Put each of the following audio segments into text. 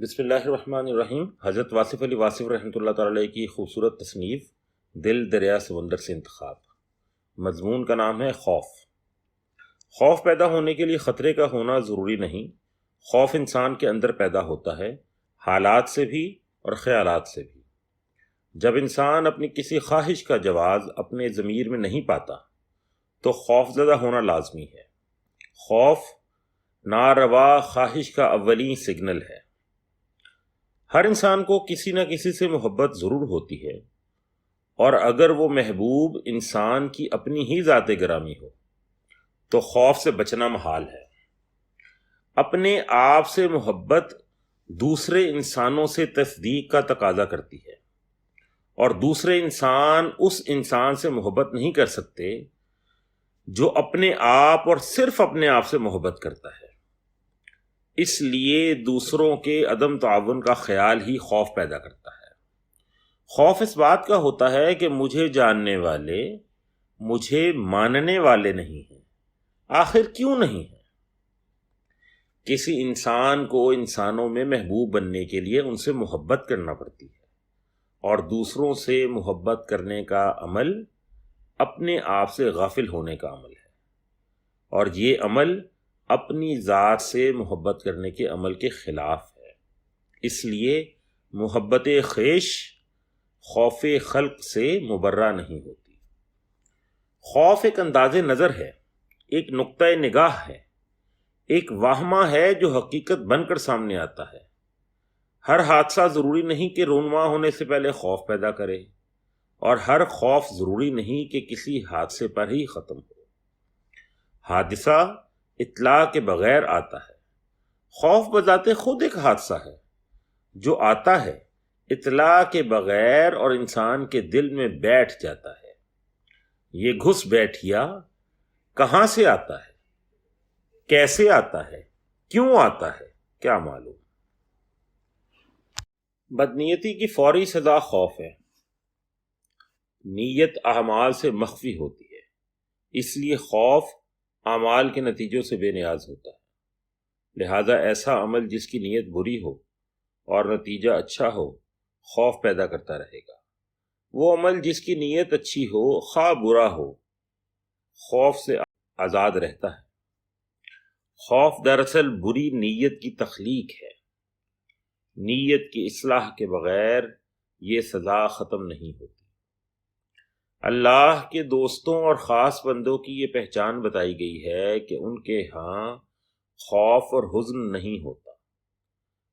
بسم اللہ الرحمن الرحیم۔ حضرت واصف علی واصف رحمۃ اللہ تعالی علیہ کی خوبصورت تصنیف دل دریا سمندر سے انتخاب۔ مضمون کا نام ہے خوف۔ خوف پیدا ہونے کے لیے خطرے کا ہونا ضروری نہیں۔ خوف انسان کے اندر پیدا ہوتا ہے، حالات سے بھی اور خیالات سے بھی۔ جب انسان اپنی کسی خواہش کا جواز اپنے ضمیر میں نہیں پاتا تو خوف زدہ ہونا لازمی ہے۔ خوف ناروا خواہش کا اولین سگنل ہے۔ ہر انسان کو کسی نہ کسی سے محبت ضرور ہوتی ہے، اور اگر وہ محبوب انسان کی اپنی ہی ذات گرامی ہو تو خوف سے بچنا محال ہے۔ اپنے آپ سے محبت دوسرے انسانوں سے تصدیق کا تقاضا کرتی ہے، اور دوسرے انسان اس انسان سے محبت نہیں کر سکتے جو اپنے آپ اور صرف اپنے آپ سے محبت کرتا ہے۔ اس لیے دوسروں کے عدم تعاون کا خیال ہی خوف پیدا کرتا ہے۔ خوف اس بات کا ہوتا ہے کہ مجھے جاننے والے مجھے ماننے والے نہیں ہیں۔ آخر کیوں نہیں ہیں؟ کسی انسان کو انسانوں میں محبوب بننے کے لیے ان سے محبت کرنا پڑتی ہے، اور دوسروں سے محبت کرنے کا عمل اپنے آپ سے غافل ہونے کا عمل ہے، اور یہ عمل اپنی ذات سے محبت کرنے کے عمل کے خلاف ہے۔ اس لیے محبت خویش خوف خلق سے مبرہ نہیں ہوتی۔ خوف ایک انداز نظر ہے، ایک نقطہ نگاہ ہے، ایک واہمہ ہے جو حقیقت بن کر سامنے آتا ہے۔ ہر حادثہ ضروری نہیں کہ رونما ہونے سے پہلے خوف پیدا کرے، اور ہر خوف ضروری نہیں کہ کسی حادثے پر ہی ختم ہو۔ حادثہ اطلاع کے بغیر آتا ہے۔ خوف بذات خود ایک حادثہ ہے جو آتا ہے اطلاع کے بغیر اور انسان کے دل میں بیٹھ جاتا ہے۔ یہ گھس بیٹھیا کہاں سے آتا ہے، کیسے آتا ہے، کیوں آتا ہے، کیا معلوم۔ بدنیتی کی فوری سزا خوف ہے۔ نیت اعمال سے مخفی ہوتی ہے، اس لیے خوف اعمال کے نتیجوں سے بے نیاز ہوتا ہے۔ لہذا ایسا عمل جس کی نیت بری ہو اور نتیجہ اچھا ہو، خوف پیدا کرتا رہے گا۔ وہ عمل جس کی نیت اچھی ہو خواہ برا ہو، خوف سے آزاد رہتا ہے۔ خوف دراصل بری نیت کی تخلیق ہے۔ نیت کی اصلاح کے بغیر یہ سزا ختم نہیں ہوتی۔ اللہ کے دوستوں اور خاص بندوں کی یہ پہچان بتائی گئی ہے کہ ان کے ہاں خوف اور حزن نہیں ہوتا۔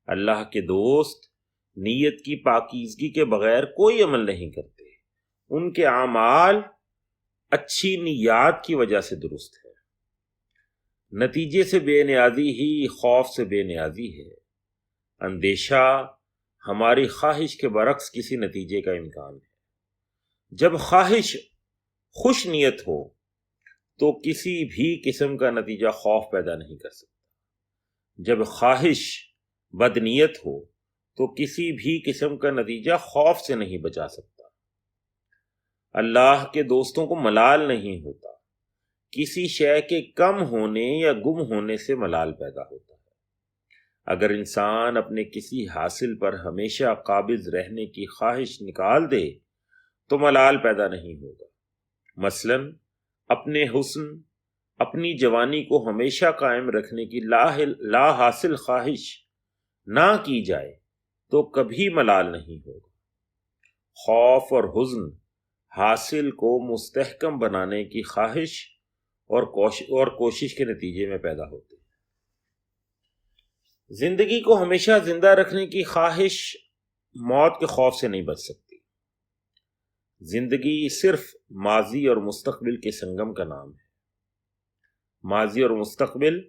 اللہ کے دوست نیت کی پاکیزگی کے بغیر کوئی عمل نہیں کرتے۔ ان کے اعمال اچھی نیات کی وجہ سے درست ہے۔ نتیجے سے بے نیازی ہی خوف سے بے نیازی ہے۔ اندیشہ ہماری خواہش کے برعکس کسی نتیجے کا امکان ہے۔ جب خواہش خوش نیت ہو تو کسی بھی قسم کا نتیجہ خوف پیدا نہیں کر سکتا۔ جب خواہش بدنیت ہو تو کسی بھی قسم کا نتیجہ خوف سے نہیں بچا سکتا۔ اللہ کے دوستوں کو ملال نہیں ہوتا۔ کسی شے کے کم ہونے یا گم ہونے سے ملال پیدا ہوتا ہے۔ اگر انسان اپنے کسی حاصل پر ہمیشہ قابض رہنے کی خواہش نکال دے تو ملال پیدا نہیں ہوگا۔ مثلا اپنے حسن، اپنی جوانی کو ہمیشہ قائم رکھنے کی لا حاصل خواہش نہ کی جائے تو کبھی ملال نہیں ہوگا۔ خوف اور حزن حاصل کو مستحکم بنانے کی خواہش اور کوشش کے نتیجے میں پیدا ہوتے ہیں۔ زندگی کو ہمیشہ زندہ رکھنے کی خواہش موت کے خوف سے نہیں بچ سکتی۔ زندگی صرف ماضی اور مستقبل کے سنگم کا نام ہے۔ ماضی اور مستقبل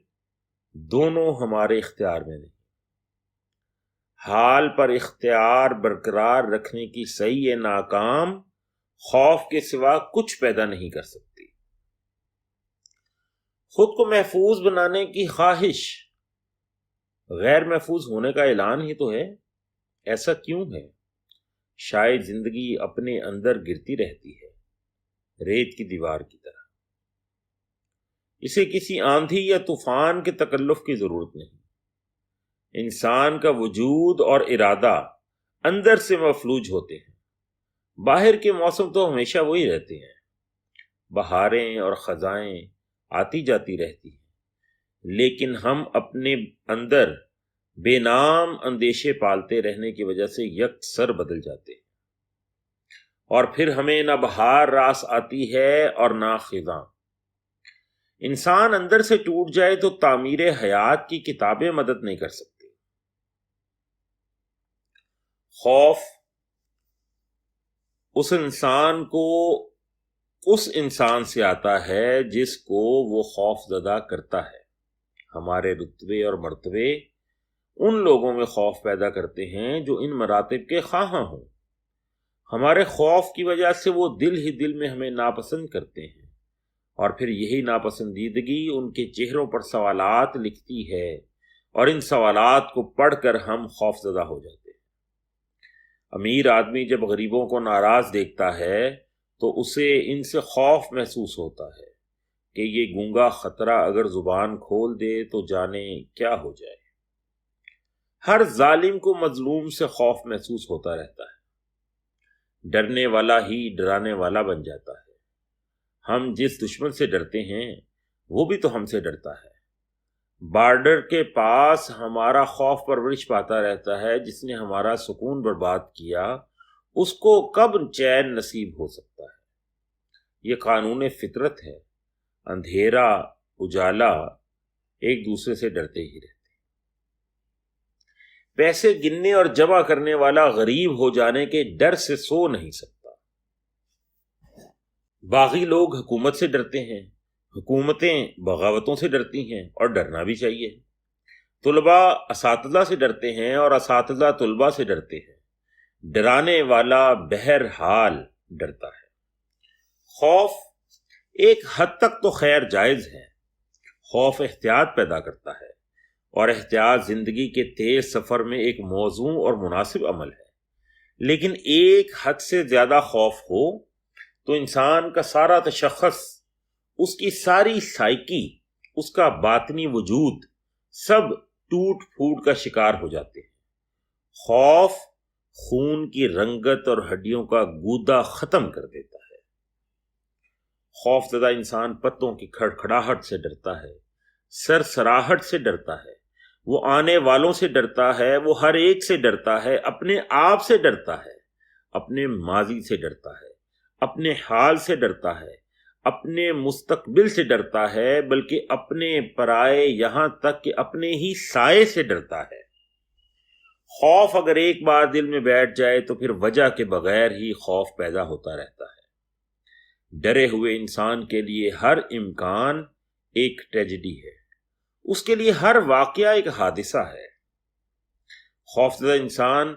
دونوں ہمارے اختیار میں نہیں۔ حال پر اختیار برقرار رکھنے کی سعی ناکام خوف کے سوا کچھ پیدا نہیں کر سکتی۔ خود کو محفوظ بنانے کی خواہش غیر محفوظ ہونے کا اعلان ہی تو ہے۔ ایسا کیوں ہے؟ شاید زندگی اپنے اندر گرتی رہتی ہے، ریت کی دیوار کی طرح۔ اسے کسی آندھی یا طوفان کے تکلف کی ضرورت نہیں۔ انسان کا وجود اور ارادہ اندر سے مفلوج ہوتے ہیں۔ باہر کے موسم تو ہمیشہ وہی رہتے ہیں، بہاریں اور خزائیں آتی جاتی رہتی ہیں، لیکن ہم اپنے اندر بے نام اندیشے پالتے رہنے کی وجہ سے یکسر بدل جاتے ہیں، اور پھر ہمیں نہ بہار راس آتی ہے اور نہ خزاں۔ انسان اندر سے ٹوٹ جائے تو تعمیر حیات کی کتابیں مدد نہیں کر سکتی۔ خوف اس انسان سے آتا ہے جس کو وہ خوف زدہ کرتا ہے۔ ہمارے رتبے اور مرتبے ان لوگوں میں خوف پیدا کرتے ہیں جو ان مراتب کے خواہاں ہوں۔ ہمارے خوف کی وجہ سے وہ دل ہی دل میں ہمیں ناپسند کرتے ہیں، اور پھر یہی ناپسندیدگی ان کے چہروں پر سوالات لکھتی ہے، اور ان سوالات کو پڑھ کر ہم خوف زدہ ہو جاتے ہیں۔ امیر آدمی جب غریبوں کو ناراض دیکھتا ہے تو اسے ان سے خوف محسوس ہوتا ہے کہ یہ گونگا خطرہ اگر زبان کھول دے تو جانے کیا ہو جائے۔ ہر ظالم کو مظلوم سے خوف محسوس ہوتا رہتا ہے، ڈرنے والا ہی ڈرانے والا بن جاتا ہے۔ ہم جس دشمن سے ڈرتے ہیں وہ بھی تو ہم سے ڈرتا ہے۔ بارڈر کے پاس ہمارا خوف پرورش پاتا رہتا ہے، جس نے ہمارا سکون برباد کیا اس کو کب چین نصیب ہو سکتا ہے۔ یہ قانون فطرت ہے، اندھیرا اجالا ایک دوسرے سے ڈرتے ہی رہتے۔ پیسے گننے اور جمع کرنے والا غریب ہو جانے کے ڈر سے سو نہیں سکتا۔ باغی لوگ حکومت سے ڈرتے ہیں، حکومتیں بغاوتوں سے ڈرتی ہیں، اور ڈرنا بھی چاہیے۔ طلباء اساتذہ سے ڈرتے ہیں اور اساتذہ طلباء سے ڈرتے ہیں۔ ڈرانے والا بہرحال ڈرتا ہے۔ خوف ایک حد تک تو خیر جائز ہے۔ خوف احتیاط پیدا کرتا ہے، اور احتیاط زندگی کے تیز سفر میں ایک موزوں اور مناسب عمل ہے۔ لیکن ایک حد سے زیادہ خوف ہو تو انسان کا سارا تشخص، اس کی ساری سائیکی، اس کا باطنی وجود سب ٹوٹ پھوٹ کا شکار ہو جاتے ہیں۔ خوف خون کی رنگت اور ہڈیوں کا گودا ختم کر دیتا ہے۔ خوف زدہ انسان پتوں کی کھڑکھڑاہٹ سے ڈرتا ہے، سرسراہٹ سے ڈرتا ہے، وہ آنے والوں سے ڈرتا ہے، وہ ہر ایک سے ڈرتا ہے، اپنے آپ سے ڈرتا ہے، اپنے ماضی سے ڈرتا ہے، اپنے حال سے ڈرتا ہے، اپنے مستقبل سے ڈرتا ہے، بلکہ اپنے پرائے، یہاں تک کہ اپنے ہی سائے سے ڈرتا ہے۔ خوف اگر ایک بار دل میں بیٹھ جائے تو پھر وجہ کے بغیر ہی خوف پیدا ہوتا رہتا ہے۔ ڈرے ہوئے انسان کے لیے ہر امکان ایک ٹریجڈی ہے، اس کے لیے ہر واقعہ ایک حادثہ ہے۔ خوفزدہ انسان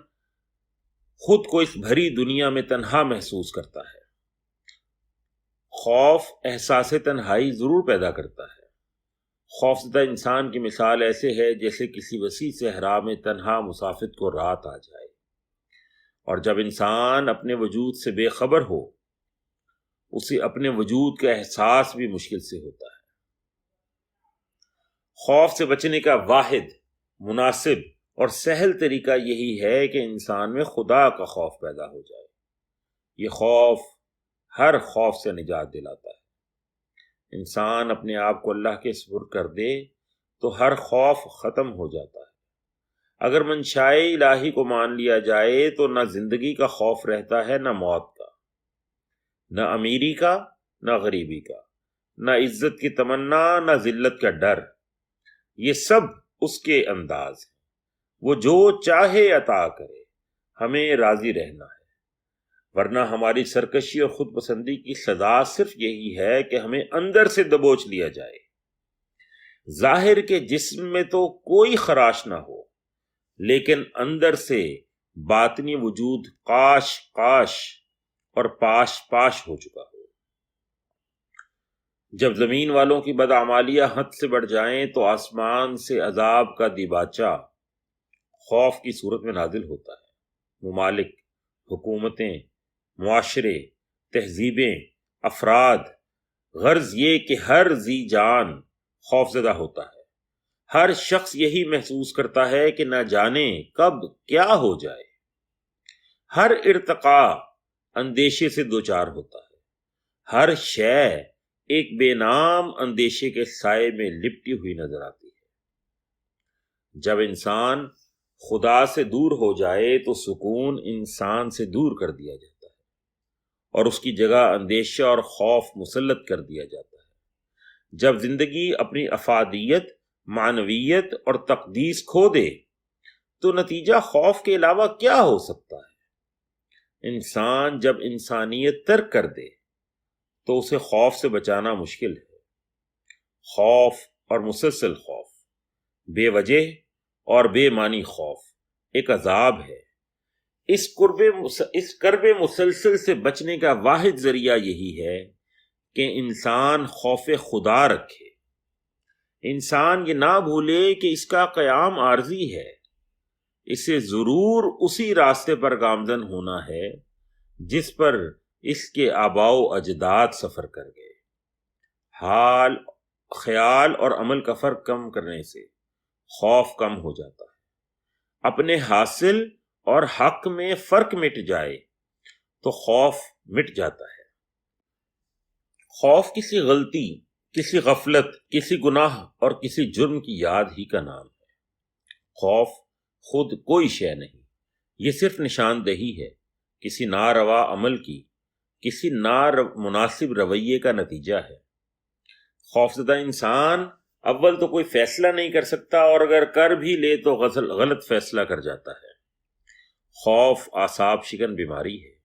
خود کو اس بھری دنیا میں تنہا محسوس کرتا ہے۔ خوف احساس تنہائی ضرور پیدا کرتا ہے۔ خوفزدہ انسان کی مثال ایسے ہے جیسے کسی وسیع صحرا میں تنہا مسافر کو رات آ جائے، اور جب انسان اپنے وجود سے بے خبر ہو، اسے اپنے وجود کا احساس بھی مشکل سے ہوتا ہے۔ خوف سے بچنے کا واحد، مناسب اور سہل طریقہ یہی ہے کہ انسان میں خدا کا خوف پیدا ہو جائے۔ یہ خوف ہر خوف سے نجات دلاتا ہے۔ انسان اپنے آپ کو اللہ کے سپرد کر دے تو ہر خوف ختم ہو جاتا ہے۔ اگر منشائے الہی کو مان لیا جائے تو نہ زندگی کا خوف رہتا ہے، نہ موت کا، نہ امیری کا، نہ غریبی کا، نہ عزت کی تمنا، نہ ذلت کا ڈر۔ یہ سب اس کے انداز ہے، وہ جو چاہے عطا کرے، ہمیں راضی رہنا ہے۔ ورنہ ہماری سرکشی اور خود پسندی کی سزا صرف یہی ہے کہ ہمیں اندر سے دبوچ لیا جائے۔ ظاہر کے جسم میں تو کوئی خراش نہ ہو، لیکن اندر سے باطنی وجود قاش قاش اور پاش پاش ہو چکا ہو۔ جب زمین والوں کی بدعمالیاں حد سے بڑھ جائیں تو آسمان سے عذاب کا دیباچہ خوف کی صورت میں نازل ہوتا ہے۔ ممالک، حکومتیں، معاشرے، تہذیبیں، افراد، غرض یہ کہ ہر ذی جان خوف زدہ ہوتا ہے۔ ہر شخص یہی محسوس کرتا ہے کہ نہ جانے کب کیا ہو جائے۔ ہر ارتقاء اندیشے سے دوچار ہوتا ہے، ہر شے ایک بے نام اندیشے کے سائے میں لپٹی ہوئی نظر آتی ہے۔ جب انسان خدا سے دور ہو جائے تو سکون انسان سے دور کر دیا جاتا ہے اور اس کی جگہ اندیشہ اور خوف مسلط کر دیا جاتا ہے۔ جب زندگی اپنی افادیت، معنویت اور تقدیس کھو دے تو نتیجہ خوف کے علاوہ کیا ہو سکتا ہے؟ انسان جب انسانیت ترک کر دے تو اسے خوف سے بچانا مشکل ہے۔ خوف اور مسلسل خوف، بے وجہ اور بے معنی خوف ایک عذاب ہے۔ اس کرب مسلسل سے بچنے کا واحد ذریعہ یہی ہے کہ انسان خوف خدا رکھے۔ انسان یہ نہ بھولے کہ اس کا قیام عارضی ہے، اسے ضرور اسی راستے پر گامزن ہونا ہے جس پر اس کے آباء و اجداد سفر کر گئے۔ حال، خیال اور عمل کا فرق کم کرنے سے خوف کم ہو جاتا ہے۔ اپنے حاصل اور حق میں فرق مٹ جائے تو خوف مٹ جاتا ہے۔ خوف کسی غلطی، کسی غفلت، کسی گناہ اور کسی جرم کی یاد ہی کا نام ہے۔ خوف خود کوئی شے نہیں، یہ صرف نشاندہی ہے کسی ناروا عمل کی، کسی نامناسب رویے کا نتیجہ ہے۔ خوفزدہ انسان اول تو کوئی فیصلہ نہیں کر سکتا اور اگر کر بھی لے تو غلط فیصلہ کر جاتا ہے۔ خوف اعصاب شکن بیماری ہے،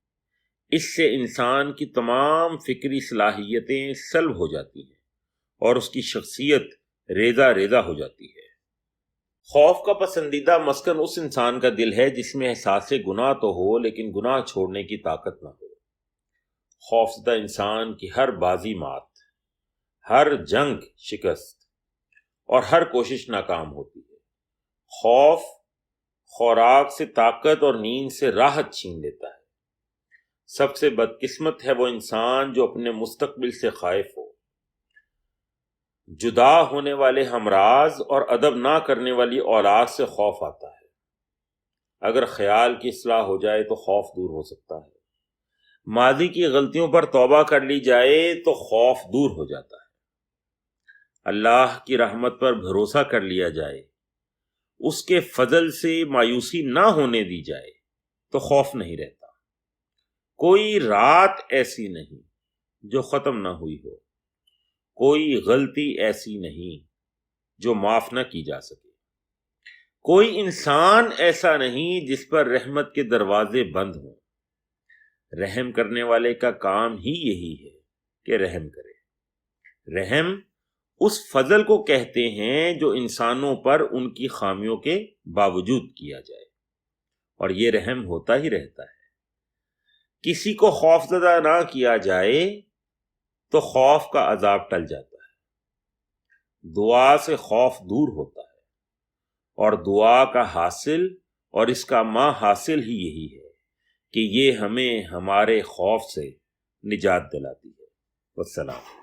اس سے انسان کی تمام فکری صلاحیتیں سلب ہو جاتی ہیں اور اس کی شخصیت ریزہ ریزہ ہو جاتی ہے۔ خوف کا پسندیدہ مسکن اس انسان کا دل ہے جس میں احساس گناہ تو ہو لیکن گناہ چھوڑنے کی طاقت نہ ہو۔ خوفزدہ انسان کی ہر بازی مات، ہر جنگ شکست اور ہر کوشش ناکام ہوتی ہے۔ خوف خوراک سے طاقت اور نیند سے راحت چھین لیتا ہے۔ سب سے بدقسمت ہے وہ انسان جو اپنے مستقبل سے خائف ہو۔ جدا ہونے والے ہمراز اور ادب نہ کرنے والی اولاد سے خوف آتا ہے۔ اگر خیال کی اصلاح ہو جائے تو خوف دور ہو سکتا ہے۔ ماضی کی غلطیوں پر توبہ کر لی جائے تو خوف دور ہو جاتا ہے۔ اللہ کی رحمت پر بھروسہ کر لیا جائے، اس کے فضل سے مایوسی نہ ہونے دی جائے تو خوف نہیں رہتا۔ کوئی رات ایسی نہیں جو ختم نہ ہوئی ہو، کوئی غلطی ایسی نہیں جو معاف نہ کی جا سکے، کوئی انسان ایسا نہیں جس پر رحمت کے دروازے بند ہوں۔ رحم کرنے والے کا کام ہی یہی ہے کہ رحم کرے۔ رحم اس فضل کو کہتے ہیں جو انسانوں پر ان کی خامیوں کے باوجود کیا جائے، اور یہ رحم ہوتا ہی رہتا ہے۔ کسی کو خوف زدہ نہ کیا جائے تو خوف کا عذاب ٹل جاتا ہے۔ دعا سے خوف دور ہوتا ہے، اور دعا کا حاصل اور اس کا ماں حاصل ہی یہی ہے کہ یہ ہمیں ہمارے خوف سے نجات دلاتی ہے۔ والسلام۔